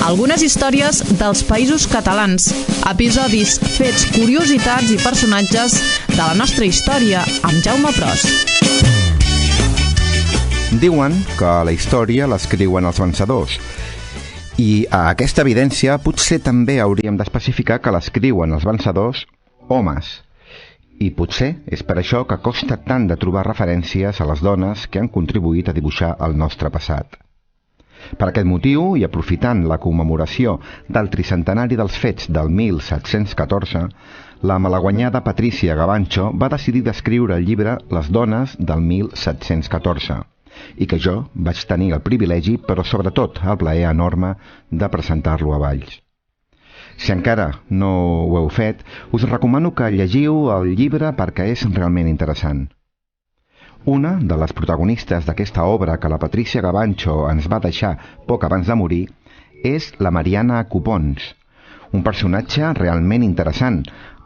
algunes històries dels països catalans, episodis, fets, curiositats i personatges de la nostra història amb Jaume Pros. Diuen que la història l'escriuen els vencedors i a aquesta evidència potser també hauríem d'especificar que l'escriuen els vencedors homes. I potser és per això que costa tant de trobar referències a les dones que han contribuït a dibuixar el nostre passat. Per aquest motiu, i aprofitant la commemoració del tricentenari dels fets del 1714, la malaguanyada Patricia Gavancho va decidir d'escriure el llibre Les dones del 1714, i que jo vaig tenir el privilegi, però sobretot el plaer enorme, de presentar-lo a Valls. Si encara no ho heu fet, us recomano que llegiu el llibre perquè és realment interessant. Una de les protagonistes d'aquesta obra que la Patricia Gavancho ens va deixar poc abans de morir és la Mariana Copons, un personatge realment interessant,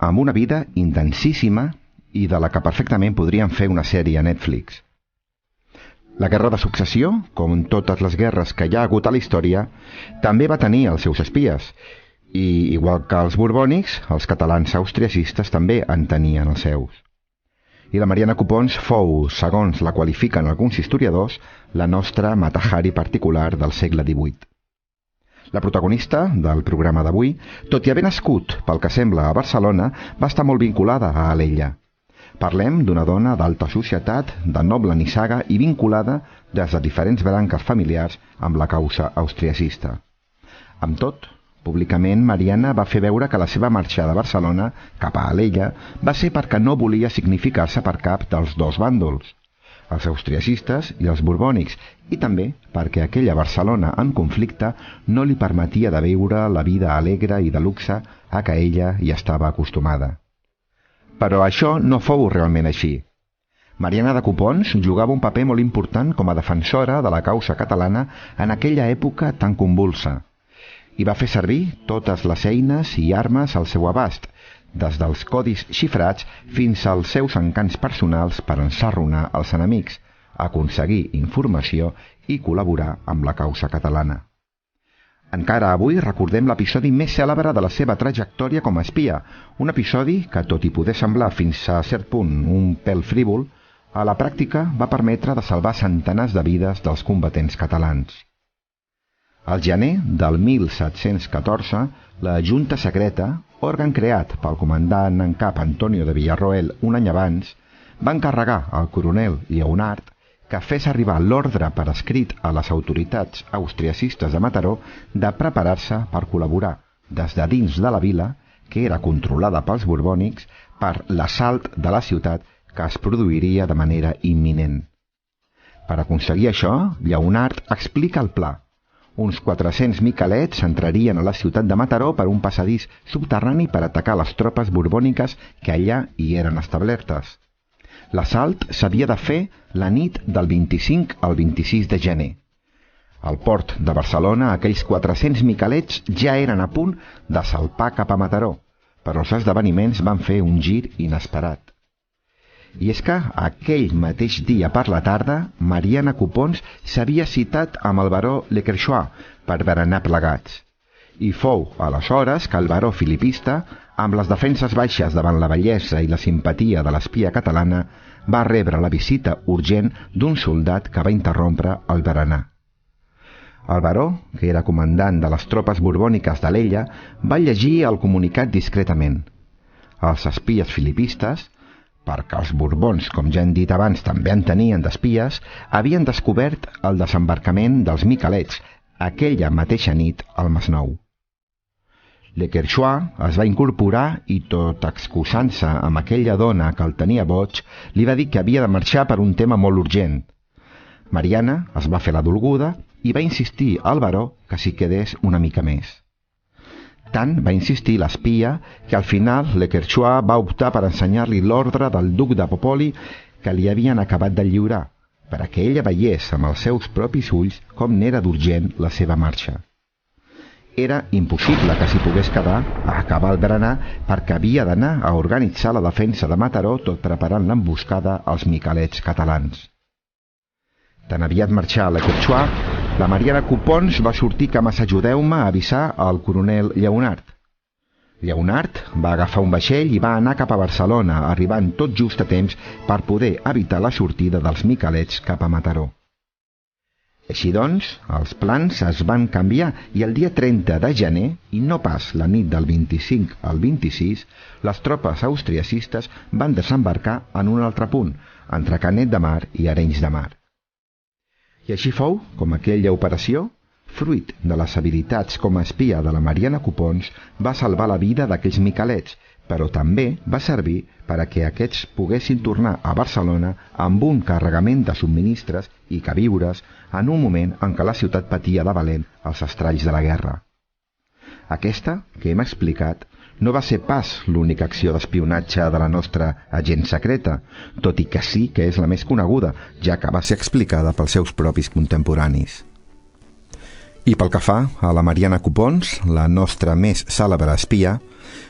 amb una vida intensíssima i de la que perfectament podríem fer una sèrie a Netflix. La Guerra de Successió, com totes les guerres que hi ha hagut a la història, també va tenir els seus espies, i, igual que els borbònics, els catalans austriacistes també en tenien els seus. I la Mariana Copons fou, segons la qualifiquen alguns historiadors, la nostra Mata Hari particular del segle XVIII. La protagonista del programa d'avui, tot i haver nascut, pel que sembla, a Barcelona, va estar molt vinculada a Alella. Parlem d'una dona d'alta societat, de noble nissaga i vinculada des de diferents branques familiars amb la causa austriacista. Amb tot, públicament, Mariana va fer veure que la seva marxada a Barcelona, cap a Alella, va ser perquè no volia significar-se per cap dels dos bàndols, els austriacistes i els borbònics, i també perquè aquella Barcelona en conflicte no li permetia de viure la vida alegre i de luxe a què ella hi estava acostumada. Però això no fou realment així. Mariana de Copons jugava un paper molt important com a defensora de la causa catalana en aquella època tan convulsa, i va fer servir totes les eines i armes al seu abast, des dels codis xifrats fins als seus encants personals per ensarronar els enemics, aconseguir informació i col·laborar amb la causa catalana. Encara avui recordem l'episodi més cèlebre de la seva trajectòria com a espia, un episodi que, tot i poder semblar fins a cert punt un pèl frívol, a la pràctica va permetre de salvar centenars de vides dels combatents catalans. Al gener del 1714, la Junta Secreta, òrgan creat pel comandant en cap Antonio de Villarroel un any abans, va encarregar al coronel Lleonard que fes arribar l'ordre per escrit a les autoritats austriacistes de Mataró de preparar-se per col·laborar des de dins de la vila, que era controlada pels borbònics, per l'assalt de la ciutat que es produiria de manera imminent. Per aconseguir això, Lleonard explica el pla. Uns 400 miquelets entrarien a la ciutat de Mataró per un passadís subterrani per atacar les tropes borbòniques que allà hi eren establertes. L'assalt s'havia de fer la nit del 25 al 26 de gener. Al port de Barcelona, aquells 400 miquelets ja eren a punt de salpar cap a Mataró, però els esdeveniments van fer un gir inesperat. I és que aquell mateix dia per la tarda, Mariana Copons s'havia citat amb el baró Lequerchois per berenar plegats. I fou aleshores que el baró filipista, amb les defenses baixes davant la bellesa i la simpatia de l'espia catalana, va rebre la visita urgent d'un soldat que va interrompre el berenar. El baró, que era comandant de les tropes borbòniques d'Alella, va llegir el comunicat discretament. Els espies filipistes, perquè els borbons, com ja hem dit abans, també en tenien d'espies, havien descobert el desembarcament dels miquelets aquella mateixa nit al Masnou. Lequerchois es va incorporar i, tot excusant-se amb aquella dona que el tenia boig, li va dir que havia de marxar per un tema molt urgent. Mariana es va fer la dolguda i va insistir al baró que s'hi quedés una mica més. Tant va insistir l'espia que al final Lequerchois va optar per ensenyar-li l'ordre del duc de Popoli que li havien acabat de lliurar, perquè ella veiés amb els seus propis ulls com n'era d'urgent la seva marxa. Era impossible que s'hi pogués quedar a acabar el berenar perquè havia d'anar a organitzar la defensa de Mataró tot preparant l'emboscada als miquelets catalans. Tan aviat marxà Lequerchois La Mariana Copons va sortir que ajudeu-me a avisar al coronel Lleonard. Lleonard va agafar un vaixell i va anar cap a Barcelona, arribant tot just a temps per poder evitar la sortida dels Miquelets cap a Mataró. Així doncs, els plans es van canviar i el dia 30 de gener, i no pas la nit del 25 al 26, les tropes austriacistes van desembarcar en un altre punt, entre Canet de Mar i Arenys de Mar. I així fou com aquella operació, fruit de les habilitats com a espia de la Mariana Copons, va salvar la vida d'aquells miquelets, però també va servir per a que aquests poguessin tornar a Barcelona amb un carregament de subministres i queviures en un moment en què la ciutat patia de valent els estralls de la guerra. Aquesta, que hem explicat, no va ser pas l'única acció d'espionatge de la nostra agent secreta, tot i que sí que és la més coneguda, ja que va ser explicada pels seus propis contemporanis. I pel que fa a la Mariana Copons, la nostra més cèlebre espia,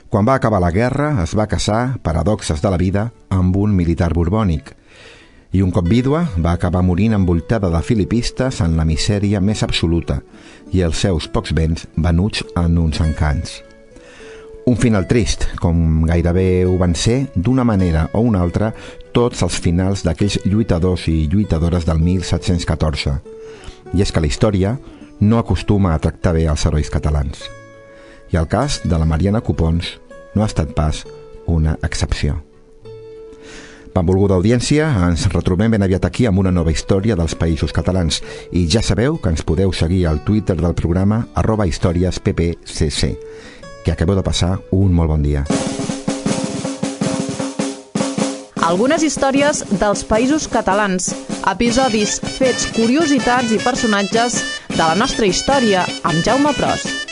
quan va acabar la guerra es va casar, paradoxes de la vida, amb un militar borbònic, i un cop vídua va acabar morint envoltada de filipistes en la misèria més absoluta i els seus pocs béns venuts en uns encants. Un final trist, com gairebé ho van ser, d'una manera o una altra, tots els finals d'aquells lluitadors i lluitadores del 1714. I és que la història no acostuma a tractar bé els herois catalans. I el cas de la Mariana Copons no ha estat pas una excepció. Benvolguda audiència, ens retrobem ben aviat aquí amb una nova història dels Països Catalans i ja sabeu que ens podeu seguir al Twitter del programa @historiasppcc. Que acabeu de passar un molt bon dia. Algunes històries dels Països Catalans, episodis, fets, curiositats i personatges de la nostra història amb Jaume Pros.